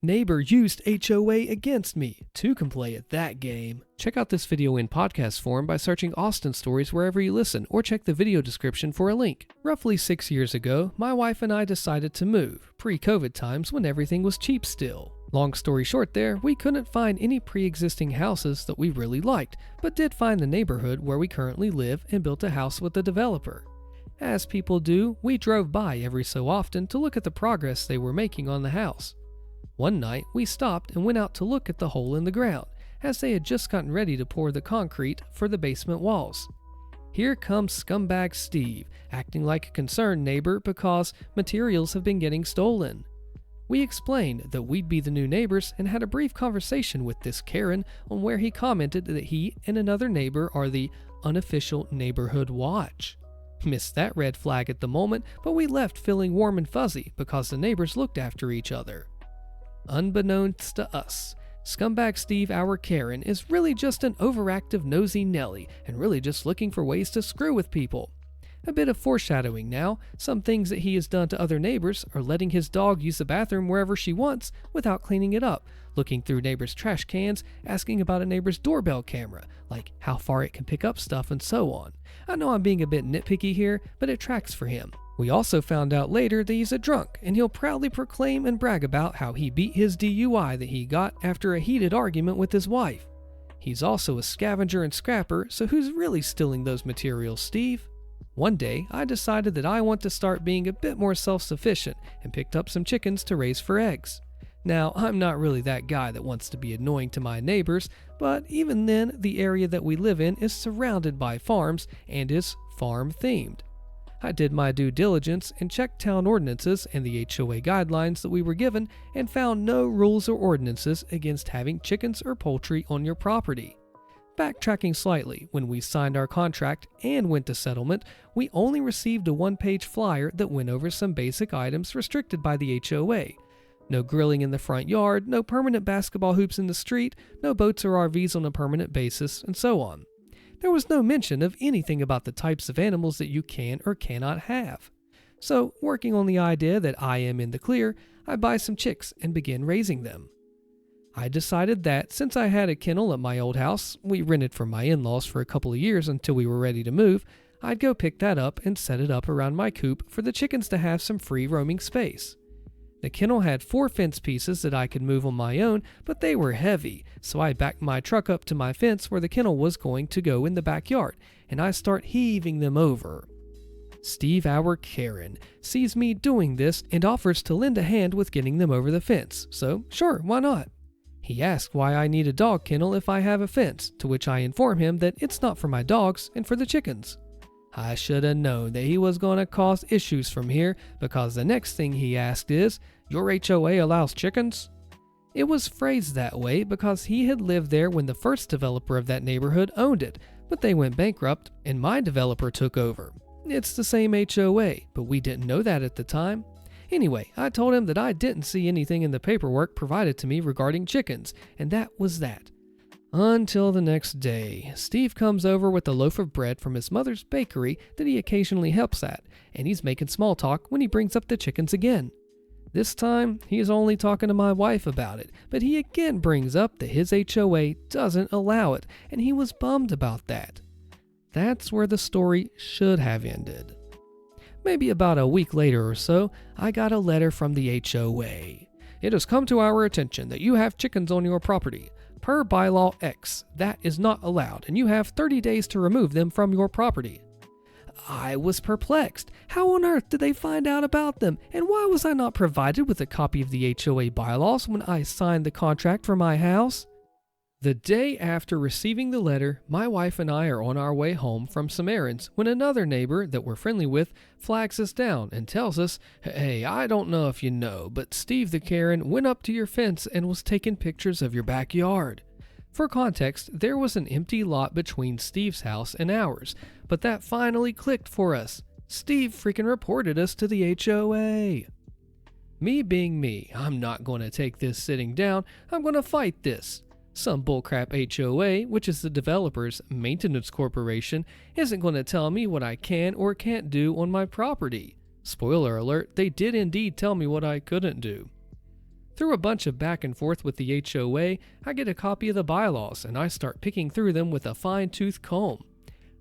Neighbor used HOA against me. Two can play at that game. Check out this video in podcast form by searching Austin Stories wherever you listen, or check the video description for a link. Roughly 6 years ago, my wife and I decided to move, pre-COVID times when everything was cheap still. Long story short there, we couldn't find any pre-existing houses that we really liked, but did find the neighborhood where we currently live and built a house with the developer. As people do, we drove by every so often to look at the progress they were making on the house. One night, we stopped and went out to look at the hole in the ground, as they had just gotten ready to pour the concrete for the basement walls. Here comes scumbag Steve, acting like a concerned neighbor because materials have been getting stolen. We explained that we'd be the new neighbors and had a brief conversation with this Karen on where he commented that he and another neighbor are the unofficial neighborhood watch. Missed that red flag at the moment, but we left feeling warm and fuzzy because the neighbors looked after each other. Unbeknownst to us, scumbag Steve, our Karen, is really just an overactive nosy Nelly and really just looking for ways to screw with people. A bit of foreshadowing now, some things that he has done to other neighbors are letting his dog use the bathroom wherever she wants without cleaning it up, looking through neighbors' trash cans, asking about a neighbor's doorbell camera, like how far it can pick up stuff and so on. I know I'm being a bit nitpicky here, but it tracks for him. We also found out later that he's a drunk, and he'll proudly proclaim and brag about how he beat his DUI that he got after a heated argument with his wife. He's also a scavenger and scrapper, so who's really stealing those materials, Steve? One day, I decided that I want to start being a bit more self-sufficient and picked up some chickens to raise for eggs. Now, I'm not really that guy that wants to be annoying to my neighbors, but even then, the area that we live in is surrounded by farms and is farm-themed. I did my due diligence and checked town ordinances and the HOA guidelines that we were given and found no rules or ordinances against having chickens or poultry on your property. Backtracking slightly, when we signed our contract and went to settlement, we only received a one-page flyer that went over some basic items restricted by the HOA. No grilling in the front yard, no permanent basketball hoops in the street, no boats or RVs on a permanent basis, and so on. There was no mention of anything about the types of animals that you can or cannot have. So, working on the idea that I am in the clear, I buy some chicks and begin raising them. I decided that since I had a kennel at my old house, we rented from my in-laws for a couple of years until we were ready to move, I'd go pick that up and set it up around my coop for the chickens to have some free roaming space. The kennel had 4 fence pieces that I could move on my own, but they were heavy, so I backed my truck up to my fence where the kennel was going to go in the backyard, and I start heaving them over. Steve, our Karen, sees me doing this and offers to lend a hand with getting them over the fence, so sure, why not? He asks why I need a dog kennel if I have a fence, to which I inform him that it's not for my dogs and for the chickens. I should have known that he was going to cause issues from here, because the next thing he asked is, "Your HOA allows chickens?" It was phrased that way because he had lived there when the first developer of that neighborhood owned it, but they went bankrupt and my developer took over. It's the same HOA, but we didn't know that at the time. Anyway, I told him that I didn't see anything in the paperwork provided to me regarding chickens, and that was that. Until the next day, Steve comes over with a loaf of bread from his mother's bakery that he occasionally helps at, and he's making small talk when he brings up the chickens again. This time, he is only talking to my wife about it, but he again brings up that his HOA doesn't allow it, and he was bummed about that. That's where the story should have ended. Maybe about a week later or so, I got a letter from the HOA. "It has come to our attention that you have chickens on your property. Per bylaw X, that is not allowed, and you have 30 days to remove them from your property." I was perplexed. How on earth did they find out about them, and why was I not provided with a copy of the HOA bylaws when I signed the contract for my house? The day after receiving the letter, my wife and I are on our way home from some errands when another neighbor that we're friendly with flags us down and tells us, "Hey, I don't know if you know, but Steve the Karen went up to your fence and was taking pictures of your backyard." For context, there was an empty lot between Steve's house and ours, but that finally clicked for us. Steve freaking reported us to the HOA. Me being me, I'm not going to take this sitting down, I'm going to fight this. Some bullcrap HOA, which is the developer's maintenance corporation, isn't going to tell me what I can or can't do on my property. Spoiler alert, they did indeed tell me what I couldn't do. Through a bunch of back and forth with the HOA, I get a copy of the bylaws and I start picking through them with a fine-tooth comb.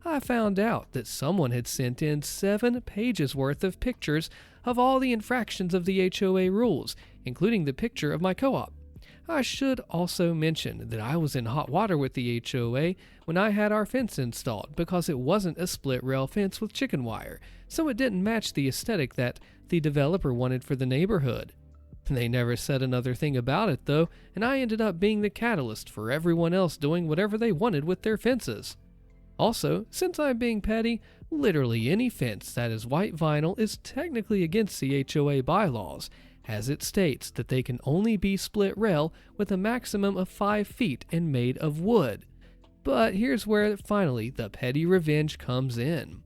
I found out that someone had sent in 7 pages worth of pictures of all the infractions of the HOA rules, including the picture of my co-op. I should also mention that I was in hot water with the HOA when I had our fence installed because it wasn't a split rail fence with chicken wire, so it didn't match the aesthetic that the developer wanted for the neighborhood. They never said another thing about it though, and I ended up being the catalyst for everyone else doing whatever they wanted with their fences. Also, since I'm being petty, literally any fence that is white vinyl is technically against the HOA bylaws, as it states that they can only be split rail with a maximum of 5 feet and made of wood. But here's where finally the petty revenge comes in.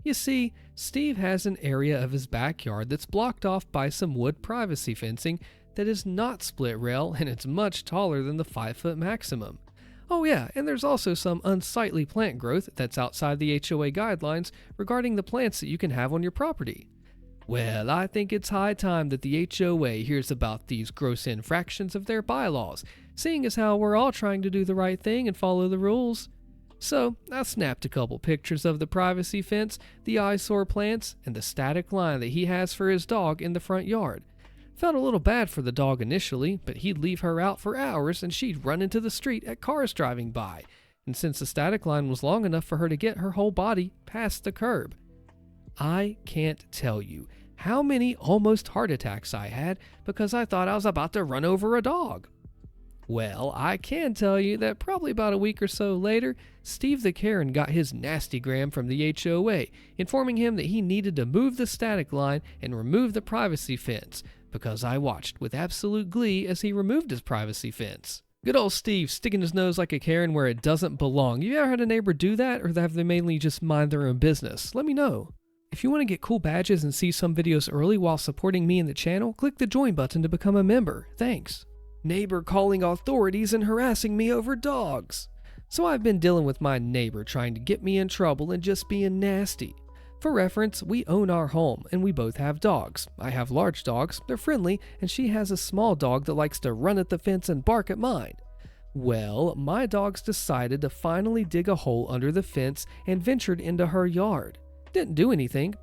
You see, Steve has an area of his backyard that's blocked off by some wood privacy fencing that is not split rail and it's much taller than the 5-foot maximum. Oh yeah, and there's also some unsightly plant growth that's outside the HOA guidelines regarding the plants that you can have on your property. Well, I think it's high time that the HOA hears about these gross infractions of their bylaws, seeing as how we're all trying to do the right thing and follow the rules. So, I snapped a couple pictures of the privacy fence, the eyesore plants, and the static line that he has for his dog in the front yard. Felt a little bad for the dog initially, but he'd leave her out for hours and she'd run into the street at cars driving by, and since the static line was long enough for her to get her whole body past the curb. I can't tell you how many almost heart attacks I had because I thought I was about to run over a dog. Well, I can tell you that probably about a week or so later, Steve the Karen got his nasty gram from the HOA, informing him that he needed to move the static line and remove the privacy fence, because I watched with absolute glee as he removed his privacy fence. Good old Steve sticking his nose like a Karen where it doesn't belong. You ever had a neighbor do that, or have they mainly just mind their own business? Let me know. If you want to get cool badges and see some videos early while supporting me and the channel, click the join button to become a member. Thanks. Neighbor calling authorities and harassing me over dogs. So I've been dealing with my neighbor trying to get me in trouble and just being nasty. For reference, we own our home and we both have dogs. I have large dogs, they're friendly, and she has a small dog that likes to run at the fence and bark at mine. Well, my dogs decided to finally dig a hole under the fence and ventured into her yard. Didn't do anything.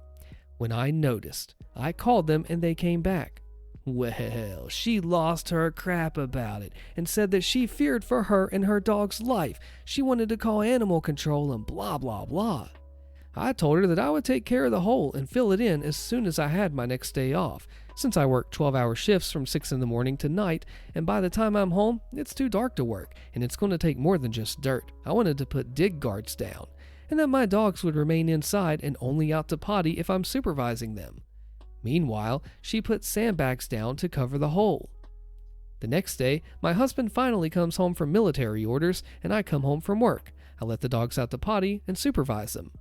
When I noticed, I called them and they came back. Well, she lost her crap about it and said that she feared for her and her dog's life. She wanted to call animal control and blah blah blah. I told her that I would take care of the hole and fill it in as soon as I had my next day off, since I work 12-hour shifts from 6 in the morning to night, and by the time I'm home, it's too dark to work, and it's going to take more than just dirt. I wanted to put dig guards down, and that my dogs would remain inside and only out to potty if I'm supervising them. Meanwhile, she put sandbags down to cover the hole. The next day, my husband finally comes home from military orders, and I come home from work. I let the dogs out to potty and supervise them.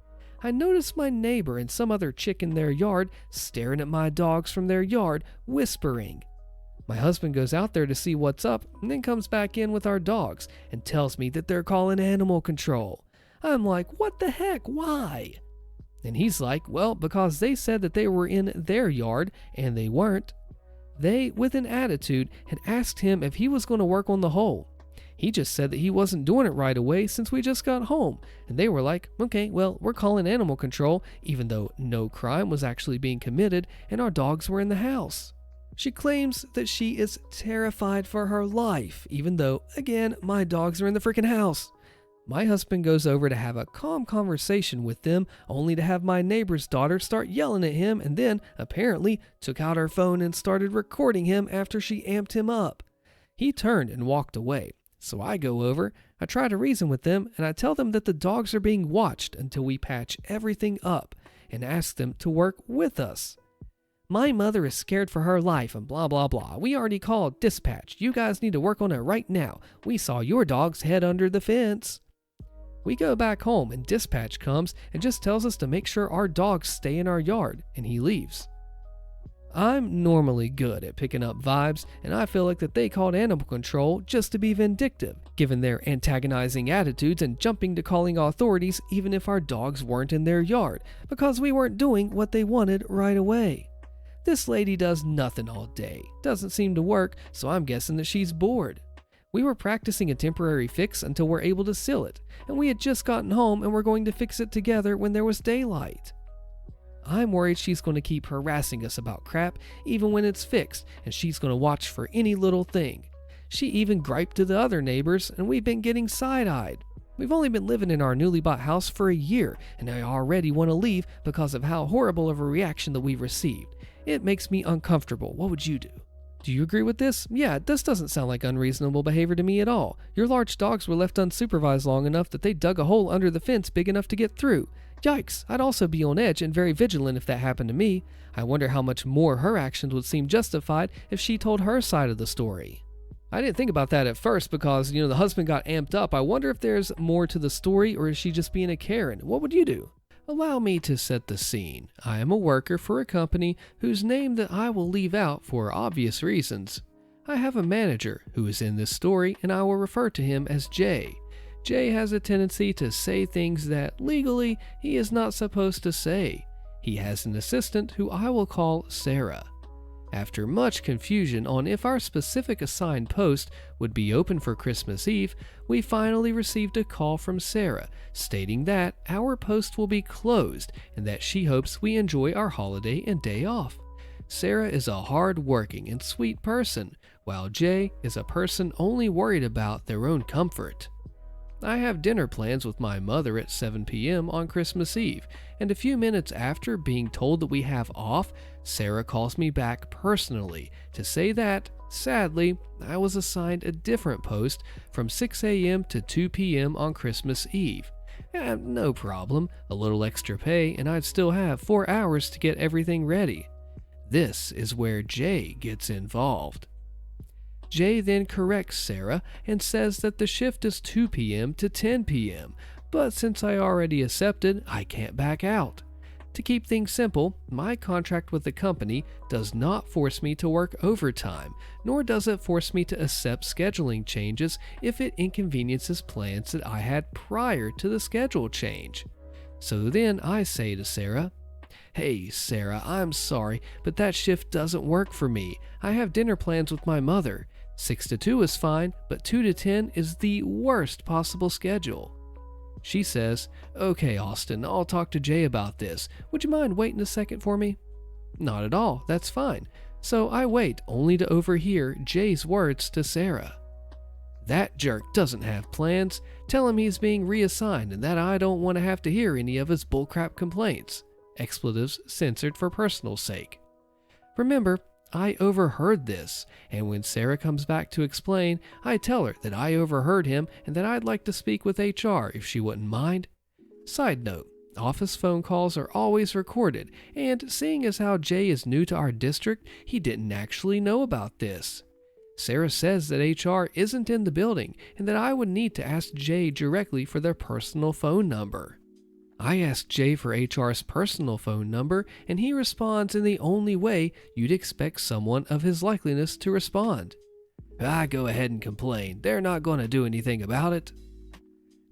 I noticed my neighbor and some other chick in their yard staring at my dogs from their yard, whispering. My husband goes out there to see what's up and then comes back in with our dogs and tells me that they're calling animal control. I'm like, what the heck? Why? And he's like, well, because they said that they were in their yard and they weren't. They, with an attitude, had asked him if he was going to work on the hole. He just said that he wasn't doing it right away since we just got home, and they were like, okay, well, we're calling animal control, even though no crime was actually being committed and our dogs were in the house. She claims that she is terrified for her life, even though, again, my dogs are in the freaking house. My husband goes over to have a calm conversation with them, only to have my neighbor's daughter start yelling at him and then, apparently, took out her phone and started recording him after she amped him up. He turned and walked away. So I go over, I try to reason with them, and I tell them that the dogs are being watched until we patch everything up, and ask them to work with us. My mother is scared for her life and blah blah blah. We already called dispatch. You guys need to work on it right now. We saw your dog's head under the fence. We go back home and dispatch comes and just tells us to make sure our dogs stay in our yard, and he leaves. I'm normally good at picking up vibes, and I feel like that they called animal control just to be vindictive, given their antagonizing attitudes and jumping to calling authorities even if our dogs weren't in their yard, because we weren't doing what they wanted right away. This lady does nothing all day. Doesn't seem to work, so I'm guessing that she's bored. We were practicing a temporary fix until we're able to seal it, and we had just gotten home and were going to fix it together when there was daylight. I'm worried she's going to keep harassing us about crap even when it's fixed, and she's going to watch for any little thing. She even griped to the other neighbors, and we've been getting side-eyed. We've only been living in our newly bought house for a year, and I already want to leave because of how horrible of a reaction that we've received. It makes me uncomfortable. What would you do? Do you agree with this? Yeah, this doesn't sound like unreasonable behavior to me at all. Your large dogs were left unsupervised long enough that they dug a hole under the fence big enough to get through. Yikes, I'd also be on edge and very vigilant if that happened to me. I wonder how much more her actions would seem justified if she told her side of the story. I didn't think about that at first because, the husband got amped up. I wonder if there's more to the story, or is she just being a Karen? What would you do? Allow me to set the scene. I am a worker for a company whose name that I will leave out for obvious reasons. I have a manager who is in this story, and I will refer to him as Jay. Jay has a tendency to say things that legally he is not supposed to say. He has an assistant who I will call Sarah. After much confusion on if our specific assigned post would be open for Christmas Eve, we finally received a call from Sarah stating that our post will be closed and that she hopes we enjoy our holiday and day off. Sarah is a hard-working and sweet person, while Jay is a person only worried about their own comfort. I have dinner plans with my mother at 7 p.m. on Christmas Eve, and a few minutes after being told that we have off, Sarah calls me back personally to say that, sadly, I was assigned a different post from 6 a.m. to 2 p.m. on Christmas Eve. No problem, a little extra pay, and I'd still have 4 hours to get everything ready. This is where Jay gets involved. Jay then corrects Sarah and says that the shift is 2 p.m. to 10 p.m., but since I already accepted, I can't back out. To keep things simple, my contract with the company does not force me to work overtime, nor does it force me to accept scheduling changes if it inconveniences plans that I had prior to the schedule change. So then I say to Sarah, "Hey Sarah, I'm sorry, but that shift doesn't work for me. I have dinner plans with my mother. 6 to 2 is fine, but 2 to 10 is the worst possible schedule." She says, "Okay, Austin, I'll talk to Jay about this. Would you mind waiting a second for me?" Not at all, that's fine. So I wait only to overhear Jay's words to Sarah. "That jerk doesn't have plans. Tell him he's being reassigned and that I don't want to have to hear any of his bullcrap complaints." Expletives censored for personal sake. Remember, I overheard this, and when Sarah comes back to explain, I tell her that I overheard him and that I'd like to speak with HR if she wouldn't mind. Side note, office phone calls are always recorded, and seeing as how Jay is new to our district, he didn't actually know about this. Sarah says that HR isn't in the building and that I would need to ask Jay directly for their personal phone number. I ask Jay for HR's personal phone number, and he responds in the only way you'd expect someone of his likeliness to respond. "I go ahead and complain. They're not going to do anything about it."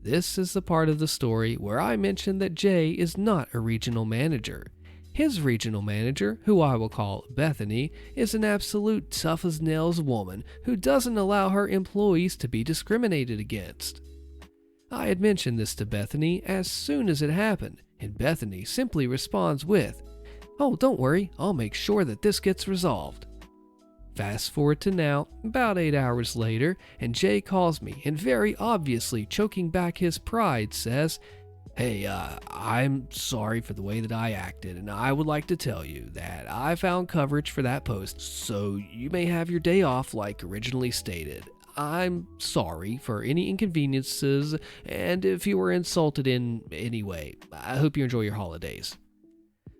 This is the part of the story where I mention that Jay is not a regional manager. His regional manager, who I will call Bethany, is an absolute tough-as-nails woman who doesn't allow her employees to be discriminated against. I had mentioned this to Bethany as soon as it happened, and Bethany simply responds with, "Oh, don't worry, I'll make sure that this gets resolved." Fast forward to now, about 8 hours later, and Jay calls me and very obviously choking back his pride says, "Hey, I'm sorry for the way that I acted, and I would like to tell you that I found coverage for that post, so you may have your day off like originally stated. I'm sorry for any inconveniences, and if you were insulted in any way, I hope you enjoy your holidays."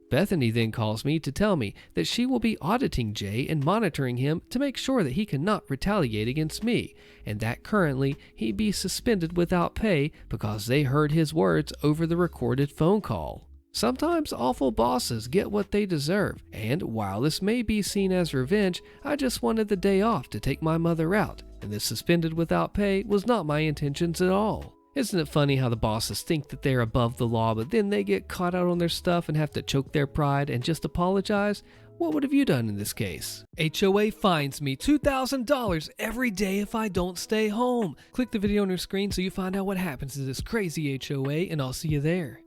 Bethany then calls me to tell me that she will be auditing Jay and monitoring him to make sure that he cannot retaliate against me, and that currently he be suspended without pay because they heard his words over the recorded phone call. Sometimes awful bosses get what they deserve, and while this may be seen as revenge, I just wanted the day off to take my mother out, and this suspended without pay was not my intentions at all. Isn't it funny how the bosses think that they're above the law, but then they get caught out on their stuff and have to choke their pride and just apologize? What would have you done in this case? HOA fines me $2,000 every day if I don't stay home. Click the video on your screen so you find out what happens to this crazy HOA, and I'll see you there.